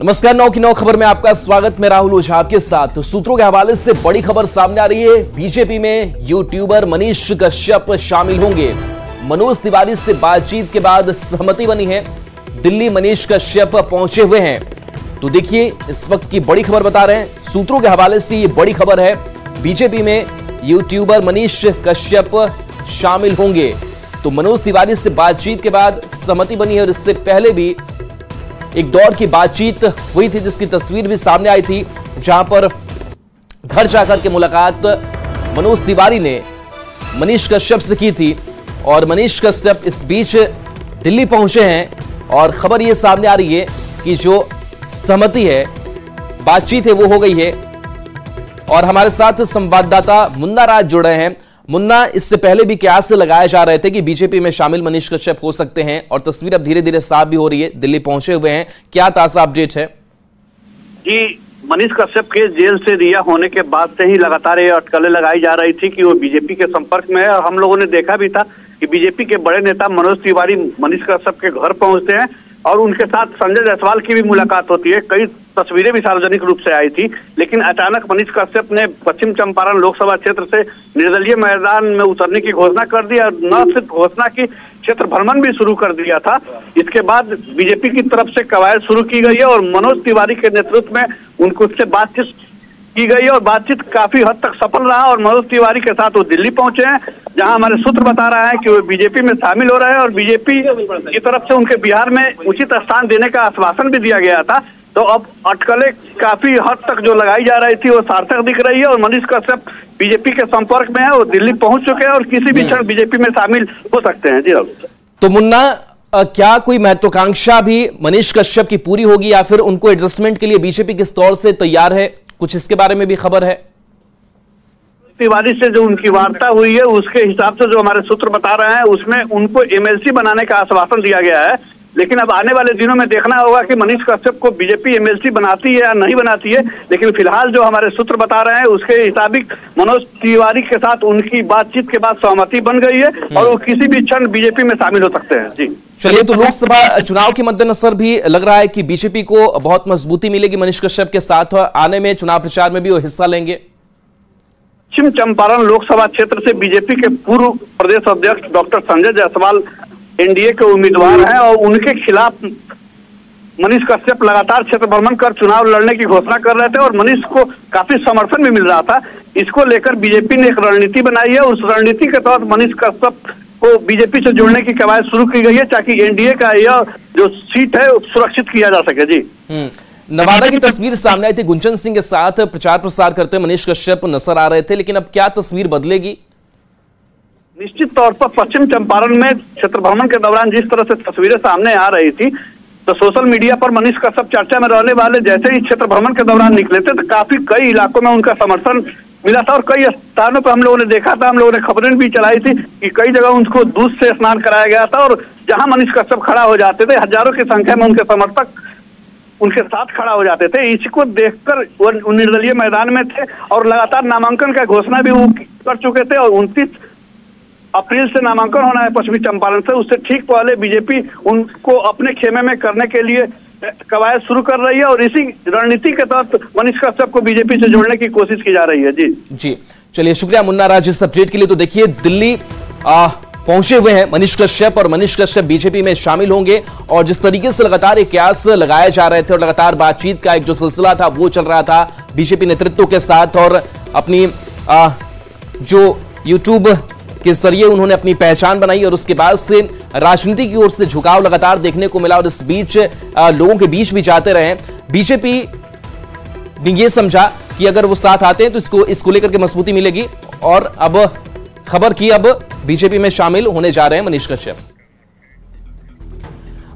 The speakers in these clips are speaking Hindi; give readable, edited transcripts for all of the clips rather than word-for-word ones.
नमस्कार, 9 की 9 खबर में आपका स्वागत। मैं राहुल ओझा आपके साथ। सूत्रों के हवाले से बड़ी खबर सामने आ रही है। बीजेपी में यूट्यूबर मनीष कश्यप शामिल होंगे। मनोज तिवारी से बातचीत के बाद सहमति बनी है। दिल्ली मनीष कश्यप पहुंचे हुए हैं। तो देखिए, इस वक्त की बड़ी खबर बता रहे हैं। सूत्रों के हवाले से ये बड़ी खबर है। बीजेपी में यूट्यूबर मनीष कश्यप शामिल होंगे। तो मनोज तिवारी से बातचीत के बाद सहमति बनी है और इससे पहले भी एक दौर की बातचीत हुई थी, जिसकी तस्वीर भी सामने आई थी, जहां पर घर जाकर के मुलाकात मनोज तिवारी ने मनीष कश्यप से की थी। और मनीष कश्यप इस बीच दिल्ली पहुंचे हैं और खबर यह सामने आ रही है कि जो सहमति है, बातचीत है, वो हो गई है। और हमारे साथ संवाददाता मुन्ना राज जुड़ रहे हैं। मुन्ना, इससे पहले भी कयास से लगाए जा रहे थे कि बीजेपी में शामिल मनीष कश्यप हो सकते हैं और तस्वीर अब धीरे धीरे साफ भी हो रही है। दिल्ली पहुंचे हुए हैं, क्या ताजा अपडेट है? जी, मनीष कश्यप के जेल से रिहा होने के बाद से ही लगातार ये अटकलें लगाई जा रही थी कि वो बीजेपी के संपर्क में है। और हम लोगों ने देखा भी था कि बीजेपी के बड़े नेता मनोज तिवारी मनीष कश्यप के घर पहुंचते हैं और उनके साथ संजय जायसवाल की भी मुलाकात होती है। कई तस्वीरें भी सार्वजनिक रूप से आई थी, लेकिन अचानक मनीष कश्यप ने पश्चिम चंपारण लोकसभा क्षेत्र से निर्दलीय मैदान में उतरने की घोषणा कर दी और न सिर्फ घोषणा की, क्षेत्र भ्रमण भी शुरू कर दिया था। इसके बाद बीजेपी की तरफ से कवायद शुरू की गई है और मनोज तिवारी के नेतृत्व में उनसे बातचीत की गई है और बातचीत काफी हद तक सफल रहा। और मनोज तिवारी के साथ वो दिल्ली पहुंचे हैं, जहां हमारे सूत्र बता रहा है कि वो बीजेपी में शामिल हो रहे हैं और बीजेपी की तरफ से उनके बिहार में उचित स्थान देने का आश्वासन भी दिया गया था। तो अब अटकलें काफी हद तक जो लगाई जा रही थी वो सार्थक दिख रही है और मनीष कश्यप बीजेपी के संपर्क में है, वो दिल्ली पहुंच चुके हैं और किसी भी क्षण बीजेपी में शामिल हो सकते हैं। जी तो मुन्ना, क्या कोई महत्वाकांक्षा भी मनीष कश्यप की पूरी होगी या फिर उनको एडजस्टमेंट के लिए बीजेपी किस तौर से तैयार है? कुछ इसके बारे में भी खबर है। तिवारी से जो उनकी वार्ता हुई है उसके हिसाब से जो हमारे सूत्र बता रहे हैं, उसमें उनको एमएलसी बनाने का आश्वासन दिया गया है। लेकिन अब आने वाले दिनों में देखना होगा कि मनीष कश्यप को बीजेपी एमएलसी बनाती है या नहीं बनाती है। लेकिन फिलहाल जो हमारे सूत्र बता रहे हैं उसके मुताबिक मनोज तिवारी के साथ उनकी बातचीत के बाद सहमति बन गई है और वो किसी भी क्षण बीजेपी में शामिल हो सकते हैं। जी चलिए, तो लोकसभा चुनाव के मद्देनजर भी लग रहा है कि बीजेपी को बहुत मजबूती मिलेगी मनीष कश्यप के साथ आने में, चुनाव प्रचार में भी वो हिस्सा लेंगे। पश्चिम चंपारण लोकसभा क्षेत्र से बीजेपी के पूर्व प्रदेश अध्यक्ष डॉक्टर संजय जायसवाल एनडीए के उम्मीदवार हैं और उनके खिलाफ मनीष कश्यप लगातार क्षेत्र भ्रमण कर चुनाव लड़ने की घोषणा कर रहे थे और मनीष को काफी समर्थन भी मिल रहा था। इसको लेकर बीजेपी ने एक रणनीति बनाई है। उस रणनीति के तहत मनीष कश्यप को बीजेपी से जोड़ने की कवायद शुरू की गई है ताकि एनडीए का यह जो सीट है सुरक्षित किया जा सके। जी, नवादा की तस्वीर सामने आई थी। गुंजन सिंह के साथ प्रचार प्रसार करते हुए मनीष कश्यप नजर आ रहे थे, लेकिन अब क्या तस्वीर बदलेगी? निश्चित तौर पर पश्चिम चंपारण में क्षेत्र भ्रमण के दौरान जिस तरह से तस्वीरें सामने आ रही थी, तो सोशल मीडिया पर मनीष कश्यप चर्चा में रहने वाले जैसे ही क्षेत्र भ्रमण के दौरान निकले थे तो काफी कई इलाकों में उनका समर्थन मिला था और कई स्थानों पर हम लोगों ने देखा था, हम लोगों ने खबरें भी चलाई थी कि कई जगह उनको दूध से स्नान कराया गया था और जहां मनीष कश्यप खड़ा हो जाते थे, हजारों की संख्या में उनके समर्थक उनके साथ खड़ा हो जाते थे। इसको देखकर वो निर्दलीय मैदान में थे और लगातार नामांकन का घोषणा भी वो कर चुके थे और 29 अप्रैल से नामांकन होना है पश्चिमी चंपारण से। उससे ठीक पहले बीजेपी उनको अपने खेमे में करने के लिए कवायद शुरू कर रही है और इसी रणनीति के तहत मनीष कश्यप को बीजेपी से जोड़ने की कोशिश की जा रही है। जी चलिए, शुक्रिया मुन्ना राज इस अपडेट के लिए। तो देखिए, दिल्ली पहुंचे हुए हैं मनीष कश्यप और मनीष कश्यप बीजेपी में शामिल होंगे और जिस तरीके से लगातार एक कयास लगाए जा रहे थे और लगातार बातचीत का एक जो सिलसिला था वो चल रहा था बीजेपी नेतृत्व के साथ और अपनी जो यूट्यूब के जरिए उन्होंने अपनी पहचान बनाई और उसके बाद से राजनीति की ओर से झुकाव लगातार देखने को मिला और इस बीच लोगों के बीच भी जाते रहे। बीजेपी ने यह समझा कि अगर वो साथ आते हैं तो इसको लेकर के मजबूती मिलेगी और अब खबर की अब बीजेपी में शामिल होने जा रहे हैं मनीष कश्यप।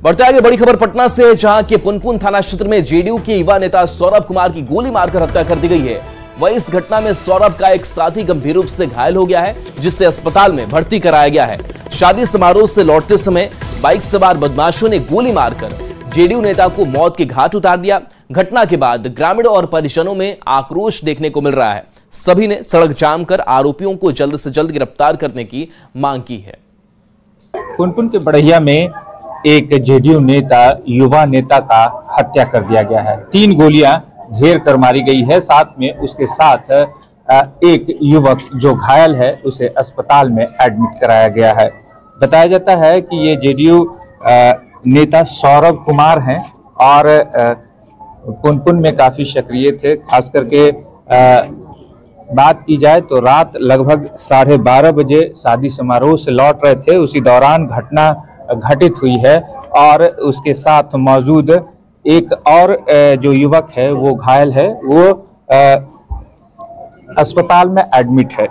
बढ़ते आगे बड़ी खबर पटना से, जहां के पुनपुन थाना क्षेत्र में जेडीयू के युवा नेता सौरभ कुमार की गोली मारकर हत्या कर दी गई है। वहीं इस घटना में सौरभ का एक साथी गंभीर रूप से घायल हो गया है, जिसे अस्पताल में भर्ती कराया गया है। शादी समारोह से लौटते समय बाइक सवार बदमाशों ने गोली मारकर जेडीयू नेता को मौत के घाट उतार दिया। घटना के बाद ग्रामीणों और परिजनों में आक्रोश देखने को मिल रहा है। सभी ने सड़क जाम कर आरोपियों को जल्द से जल्द गिरफ्तार करने की मांग की है। पुनपुन के बढ़ैया में एक जेडीयू नेता, युवा नेता का हत्या कर दिया गया है। 3 गोलियां घेर कर मारी गई है। साथ में उसके साथ एक युवक जो घायल है उसे अस्पताल में एडमिट कराया गया है। बताया जाता है कि ये जेडीयू नेता सौरभ कुमार हैं और पुनपुन में काफी सक्रिय थे। खास करके बात की जाए तो रात लगभग 12:30 बजे शादी समारोह से लौट रहे थे, उसी दौरान घटना घटित हुई है और उसके साथ मौजूद एक और जो युवक है वो घायल है, वो अस्पताल में एडमिट है।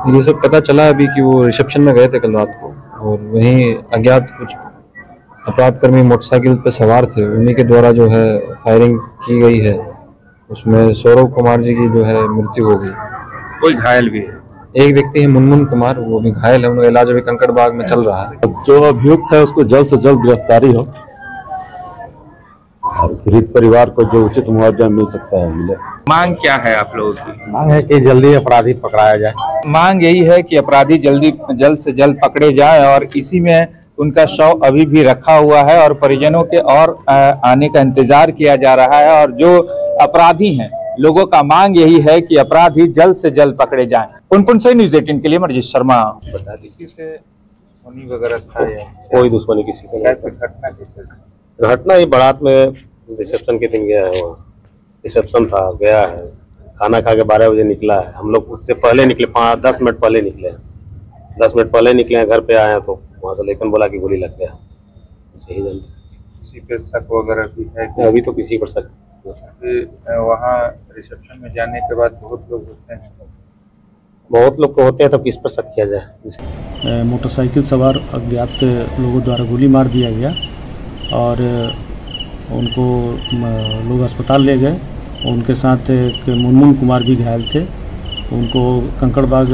ये सब पता चला अभी कि वो रिसेप्शन में गए थे कल रात को और वहीं अज्ञात कुछ अपराधकर्मी मोटरसाइकिल पर सवार थे, उन्हीं के द्वारा जो है फायरिंग की गई है। उसमें सौरभ कुमार जी की जो है मृत्यु हो गई। कोई घायल भी है? एक व्यक्ति है मुनमुन कुमार, वो भी घायल है, उनका इलाज अभी कंकड़बाग में चल रहा है। जो अभियुक्त है उसको जल्द से जल्द गिरफ्तारी हो और पीड़ित परिवार को जो उचित मुआवजा मिल सकता है मिले। मांग क्या है आप लोगों की? मांग है कि जल्दी अपराधी पकड़ाया जाए। मांग यही है कि अपराधी जल्द से जल्द पकड़े जाए और इसी में उनका शव अभी भी रखा हुआ है और परिजनों के और आने का इंतजार किया जा रहा है। और जो अपराधी हैं, लोगों का मांग यही है कि अपराधी जल्द से जल्द पकड़े जाएं। पुनपुन से न्यूज़ 18 के लिए मरजीत शर्मा। बता किसी से दुश्मनी वगैरह था या कोई दुश्मनी किसी से नहीं। घटना कैसे? घटना ही बारात में रिसेप्शन के दिन गया है, वहाँ रिसेप्शन था, गया है, खाना खा के 12 बजे निकला है। हम लोग उससे पहले निकले, 5-10 मिनट पहले निकले, 10 मिनट पहले निकले हैं, घर पे आए हैं तो वहाँ से लेकिन बोला कि गोली लग गया। सही जानते किसी पे शक वगैरह भी है? अभी तो किसी पर शक। वहाँ रिसेप्शन में जाने के बाद बहुत लोग होते हैं, बहुत लोग को होते हैं, तो किस पर शक किया जाए? मोटरसाइकिल सवार अज्ञात लोगों द्वारा गोली मार दिया गया और उनको लोग अस्पताल ले गए। उनके साथ एक मुनमुन कुमार भी घायल थे, उनको कंकड़बाग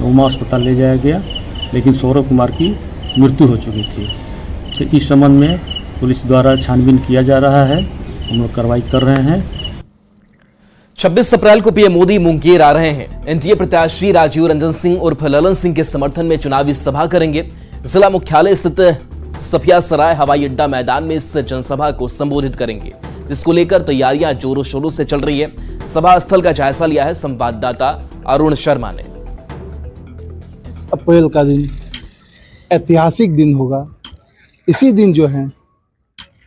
उमा अस्पताल ले जाया गया, लेकिन सौरभ कुमार की मृत्यु हो चुकी थी। तो इस संबंध में पुलिस द्वारा छानबीन किया जा रहा है, हम लोग कार्रवाई कर रहे हैं। 26 अप्रैल को पीएम मोदी मुंगेर आ रहे हैं। एनडीए प्रत्याशी राजीव रंजन सिंह उर्फ ललन सिंह के समर्थन में चुनावी सभा करेंगे। जिला मुख्यालय स्थित सफिया सराय हवाई अड्डा मैदान में इस जनसभा को संबोधित करेंगे, जिसको लेकर तैयारियां जोरों शोरों से चल रही है। सभा स्थल का जायजा लिया है संवाददाता अरुण शर्मा ने। अप्रैल का दिन ऐतिहासिक दिन होगा। इसी दिन जो है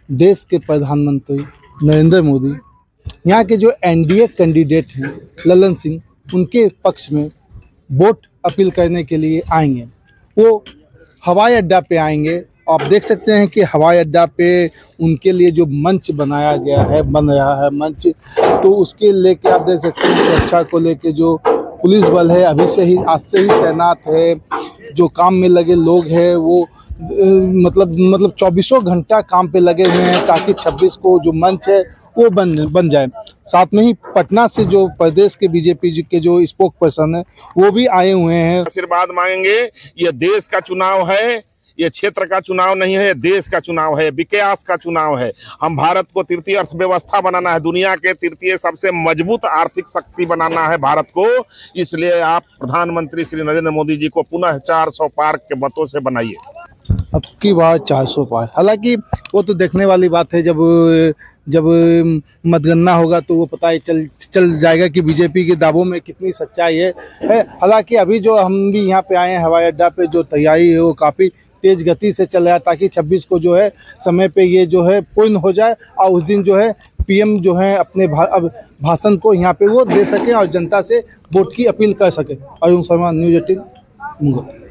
देश के प्रधानमंत्री नरेंद्र मोदी, यहाँ के जो एनडीए कैंडिडेट हैं ललन सिंह, उनके पक्ष में वोट अपील करने के लिए आएंगे। वो हवाई अड्डा पे आएंगे। आप देख सकते हैं कि हवाई अड्डा पे उनके लिए जो मंच बनाया गया है, बन रहा है मंच, तो उसके लेके आप देख सकते हैं सुरक्षा को लेके जो पुलिस बल है अभी से ही, आज से ही तैनात है। जो काम में लगे लोग हैं वो मतलब 24 घंटा काम पे लगे हुए हैं ताकि 26 को जो मंच है वो बन जाए। साथ में ही पटना से जो प्रदेश के बीजेपी के जो स्पोक पर्सन है वो भी आए हुए हैं। आशीर्वाद मांगेंगे। ये देश का चुनाव है, ये क्षेत्र का चुनाव नहीं है, देश का चुनाव है, विकास का चुनाव है। हम भारत को तृतीय अर्थव्यवस्था बनाना है, दुनिया के तृतीय सबसे मजबूत आर्थिक शक्ति बनाना है भारत को। इसलिए आप प्रधानमंत्री श्री नरेंद्र मोदी जी को पुनः 400 पार के मतों से बनाइए। अब की बात 400 पार, हालांकि वो तो देखने वाली बात है। जब मतगणना होगा तो वो पता ही चल जाएगा कि बीजेपी के दावों में कितनी सच्चाई है। हालांकि अभी जो हम भी यहाँ पे आए हैं हवाई अड्डा पे, जो तैयारी है वो काफ़ी तेज गति से चल रहा है ताकि 26 को जो है समय पे ये जो है पूर्ण हो जाए और उस दिन जो है पीएम जो है अपने भाषण को यहाँ पे वो दे सके और जनता से वोट की अपील कर सके। अरुण शर्मा, न्यूज़ 18 मुंगेर।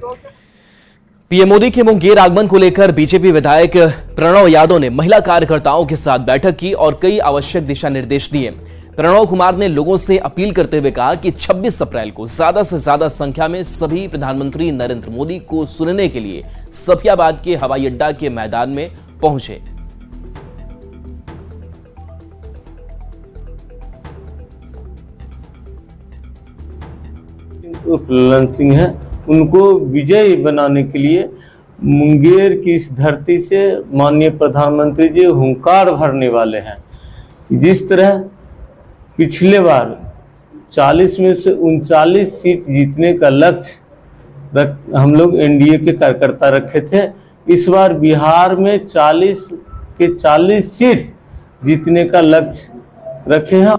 पीएम मोदी के मुंगेर आगमन को लेकर बीजेपी विधायक प्रणव यादव ने महिला कार्यकर्ताओं के साथ बैठक की और कई आवश्यक दिशा निर्देश दिए। प्रणव कुमार ने लोगों से अपील करते हुए कहा कि 26 अप्रैल को ज्यादा से ज्यादा संख्या में सभी प्रधानमंत्री नरेंद्र मोदी को सुनने के लिए सफियाबाद के हवाई अड्डा के मैदान में पहुंचे। ललन सिंह है, उनको विजयी बनाने के लिए मुंगेर की इस धरती से माननीय प्रधानमंत्री जी हुंकार भरने वाले हैं। जिस तरह पिछले बार 40 में से 39 सीट जीतने का लक्ष्य हम लोग एनडीए के कार्यकर्ता रखे थे, इस बार बिहार में 40 के 40 सीट जीतने का लक्ष्य रखे हैं।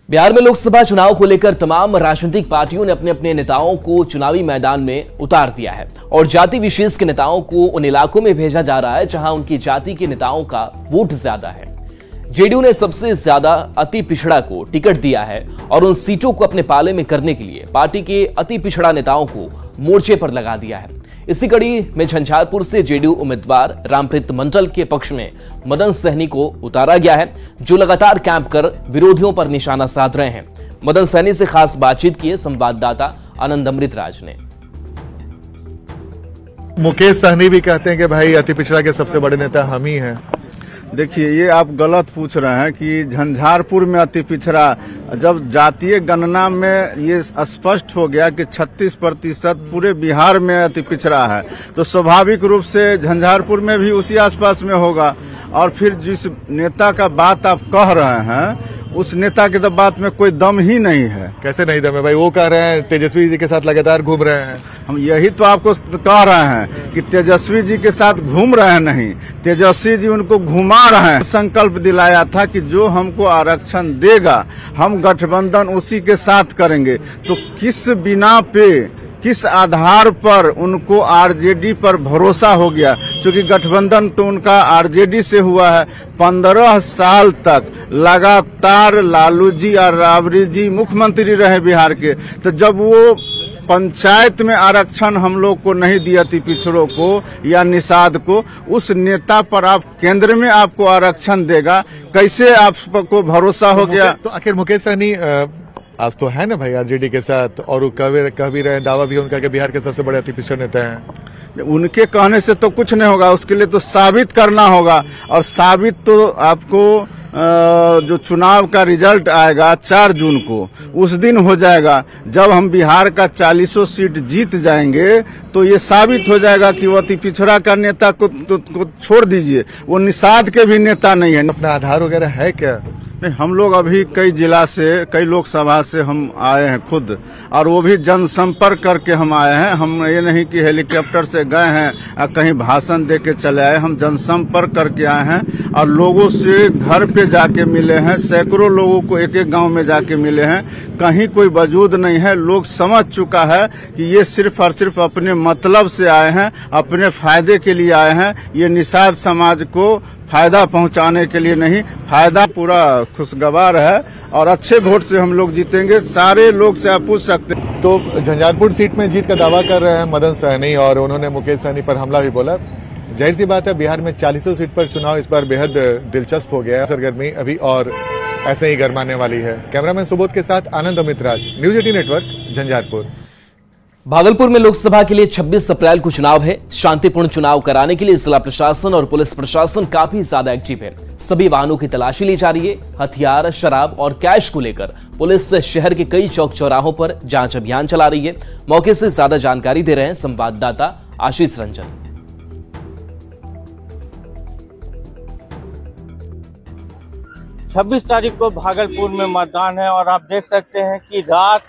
बिहार में लोकसभा चुनाव को लेकर तमाम राजनीतिक पार्टियों ने अपने अपने नेताओं को चुनावी मैदान में उतार दिया है और जाति विशेष के नेताओं को उन इलाकों में भेजा जा रहा है जहां उनकी जाति के नेताओं का वोट ज्यादा है। जेडीयू ने सबसे ज्यादा अति पिछड़ा को टिकट दिया है और उन सीटों को अपने पाले में करने के लिए पार्टी के अति पिछड़ा नेताओं को मोर्चे पर लगा दिया है। इसी कड़ी में झंझारपुर से जेडीयू उम्मीदवार रामप्रीत मंडल के पक्ष में मदन सहनी को उतारा गया है, जो लगातार कैंप कर विरोधियों पर निशाना साध रहे हैं। मदन सहनी से खास बातचीत की संवाददाता आनंद अमृतराज ने। मुकेश सहनी भी कहते हैं कि भाई अति पिछड़ा के सबसे बड़े नेता हम ही हैं। देखिए, ये आप गलत पूछ रहे हैं कि झंझारपुर में अति पिछड़ा, जब जातीय गणना में ये स्पष्ट हो गया कि 36% पूरे बिहार में अति पिछड़ा है, तो स्वाभाविक रूप से झंझारपुर में भी उसी आसपास में होगा। और फिर जिस नेता का बात आप कह रहे हैं उस नेता के तो बात में कोई दम ही नहीं है। कैसे नहीं दम है भाई? वो कह रहे हैं तेजस्वी जी के साथ लगातार घूम रहे हैं। हम यही तो आपको कह रहे हैं कि तेजस्वी जी के साथ घूम रहे हैं, नहीं, तेजस्वी जी उनको घुमा रहे हैं। संकल्प दिलाया था कि जो हमको आरक्षण देगा हम गठबंधन उसी के साथ करेंगे। तो किस बिना पे, किस आधार पर उनको आरजेडी पर भरोसा हो गया? क्योंकि गठबंधन तो उनका आरजेडी से हुआ है। 15 साल तक लगातार लालू जी और राबड़ी जी मुख्यमंत्री रहे बिहार के। तो जब वो पंचायत में आरक्षण हम लोग को नहीं दिया थी, पिछड़ों को या निषाद को, उस नेता पर आप केंद्र में आपको आरक्षण देगा, कैसे आपको भरोसा हो गया? तो आखिर मुकेश सहनी आज तो है ना भाई आरजेडी के साथ, और वो कह भी रहे, दावा भी उनका कि बिहार के सबसे बड़े अति पिछड़े नेता हैं। उनके कहने से तो कुछ नहीं होगा, उसके लिए तो साबित करना होगा। और साबित तो आपको जो चुनाव का रिजल्ट आएगा 4 जून को, उस दिन हो जाएगा। जब हम बिहार का 40 सीट जीत जाएंगे तो ये साबित हो जाएगा कि वो अति पिछड़ा का नेता को छोड़ दीजिए, वो निषाद के भी नेता नहीं है। अपना आधार वगैरह है क्या? नहीं, हम लोग अभी कई जिला से, कई लोकसभा से हम आए हैं खुद, और वो भी जनसंपर्क करके हम आए हैं। हम ये नहीं कि हेलीकॉप्टर से गए हैं कहीं भाषण दे के चले आए, हम जनसंपर्क करके आए हैं और लोगों से घर पे जाके मिले हैं। सैकड़ों लोगों को एक एक गांव में जाके मिले हैं। कहीं कोई वजूद नहीं है। लोग समझ चुका है कि ये सिर्फ और सिर्फ अपने मतलब से आए हैं, अपने फायदे के लिए आए हैं। ये निषाद समाज को फायदा पहुंचाने के लिए नहीं, फायदा पूरा खुशगवार है और अच्छे वोट से हम लोग जीतेंगे। सारे लोग से आप पूछ सकते हैं। तो झंझारपुर सीट में जीत का दावा कर रहे हैं मदन सहनी और उन्होंने मुकेश सहनी पर हमला भी बोला। जाहिर सी बात है बिहार में 40 सीट पर चुनाव इस बार बेहद दिलचस्प हो गया है। सरगर्मी अभी और ऐसे ही गरमाने वाली है। कैमरामैन सुबोध के साथ आनंद अमृतराज, न्यूज 18 नेटवर्क, झंझारपुर। भागलपुर में लोकसभा के लिए 26 अप्रैल को चुनाव है। शांतिपूर्ण चुनाव कराने के लिए जिला प्रशासन और पुलिस प्रशासन काफी ज्यादा एक्टिव है। सभी वाहनों की तलाशी ली जा रही है। हथियार, शराब और कैश को लेकर पुलिस शहर के कई चौक चौराहों पर जांच अभियान चला रही है। मौके से ज्यादा जानकारी दे रहे हैं संवाददाता आशीष रंजन। 26 तारीख को भागलपुर में मतदान है और आप देख सकते हैं कि रात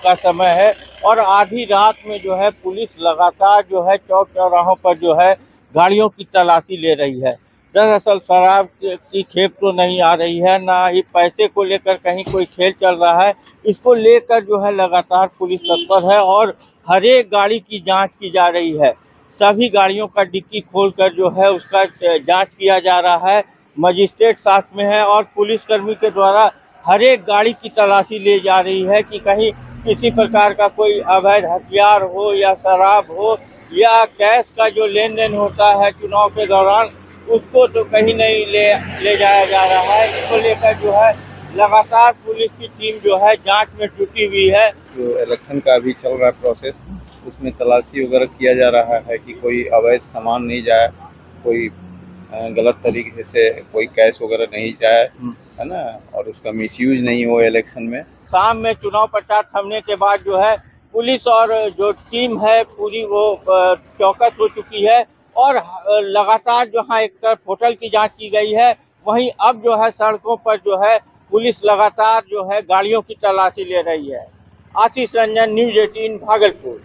का समय है और आधी रात में जो है पुलिस लगातार जो है चौक चौराहों पर जो है गाड़ियों की तलाशी ले रही है। दरअसल शराब की खेप तो नहीं आ रही है, ना ही पैसे को लेकर कहीं कोई खेल चल रहा है। इसको लेकर जो है लगातार पुलिस तत्पर है और हर एक गाड़ी की जांच की जा रही है। सभी गाड़ियों का डिक्की खोलकर जो है उसका जांच किया जा रहा है। मजिस्ट्रेट साथ में है और पुलिसकर्मी के द्वारा हर एक गाड़ी की तलाशी ले जा रही है कि कहीं किसी प्रकार का कोई अवैध हथियार हो या शराब हो या कैश का जो लेन देन होता है चुनाव के दौरान, उसको तो कहीं नहीं ले जाया जा रहा है। इसको लेकर जो है लगातार पुलिस की टीम जो है जांच में जुटी हुई है। जो इलेक्शन का अभी चल रहा है प्रोसेस, उसमें तलाशी वगैरह किया जा रहा है कि कोई अवैध सामान नहीं जाए, कोई गलत तरीके से कोई कैश वगैरह नहीं जाए, है ना, और उसका मिसयूज नहीं हो इलेक्शन में। शाम में चुनाव प्रचार थमने के बाद जो है पुलिस और जो टीम है पूरी वो चौकस हो चुकी है और लगातार जो है एक तरफ होटल की जांच की गई है, वहीं अब जो है सड़कों पर जो है पुलिस लगातार जो है गाड़ियों की तलाशी ले रही है। आशीष रंजन, न्यूज 18 भागलपुर।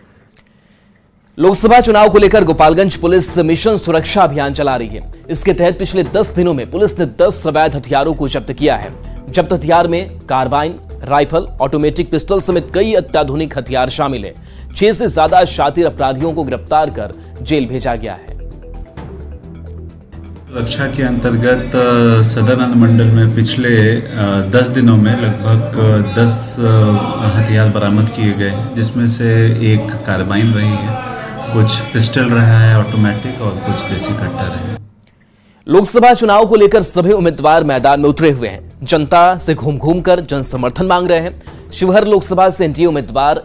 लोकसभा चुनाव को लेकर गोपालगंज पुलिस मिशन सुरक्षा अभियान चला रही है। इसके तहत पिछले 10 दिनों में पुलिस ने 10 अवैध हथियारों को जब्त किया है। जब्त हथियार में कार्बाइन, राइफल, ऑटोमेटिक पिस्टल समेत कई अत्याधुनिक हथियार शामिल हैं। 6 से ज्यादा शातिर अपराधियों को गिरफ्तार कर जेल भेजा गया है। सुरक्षा के अंतर्गत सदर अनुमंडल में पिछले 10 दिनों में लगभग 10 हथियार बरामद किए गए हैं, जिसमें से एक कार्बाइन रही है, कुछ पिस्टल रहा है ऑटोमेटिक और कुछ देसी कट्टा रहे। लोकसभा चुनाव को लेकर सभी उम्मीदवार मैदान में उतरे हुए हैं। जनता से घूम घूम कर जन समर्थन मांग रहे हैं। शिवहर लोकसभा से एनडीए उम्मीदवार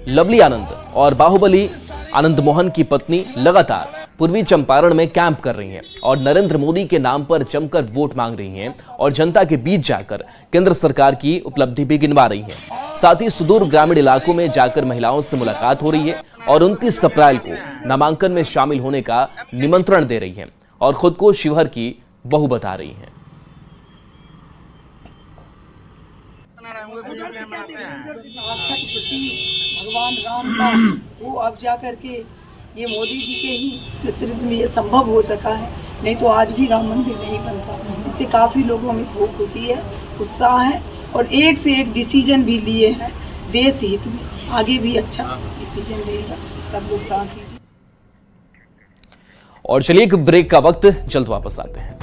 लवली आनंद और बाहुबली आनंद मोहन की पत्नी लगातार पूर्वी चंपारण में कैंप कर रही हैं और नरेंद्र मोदी के नाम पर जमकर वोट मांग रही हैं और जनता के बीच जाकर केंद्र सरकार की उपलब्धि भी गिनवा रही हैं। साथ ही सुदूर ग्रामीण इलाकों में जाकर महिलाओं से मुलाकात हो रही है और 29 अप्रैल को नामांकन में शामिल होने का निमंत्रण दे रही हैं और खुद को शिवहर की बहू बता रही हैं। भगवान राम का वो अब जा करके ये मोदी जी के ही नेतृत्व में ये संभव हो सका है, नहीं तो आज भी राम मंदिर नहीं बनता। इससे काफ़ी लोगों में खूब खुशी है, उत्साह है और एक से एक डिसीजन भी लिए हैं देश हित में। आगे भी अच्छा डिसीजन लेगा, सब लोग साथ दीजिए। और चलिए एक ब्रेक का वक्त, जल्द वापस आते हैं।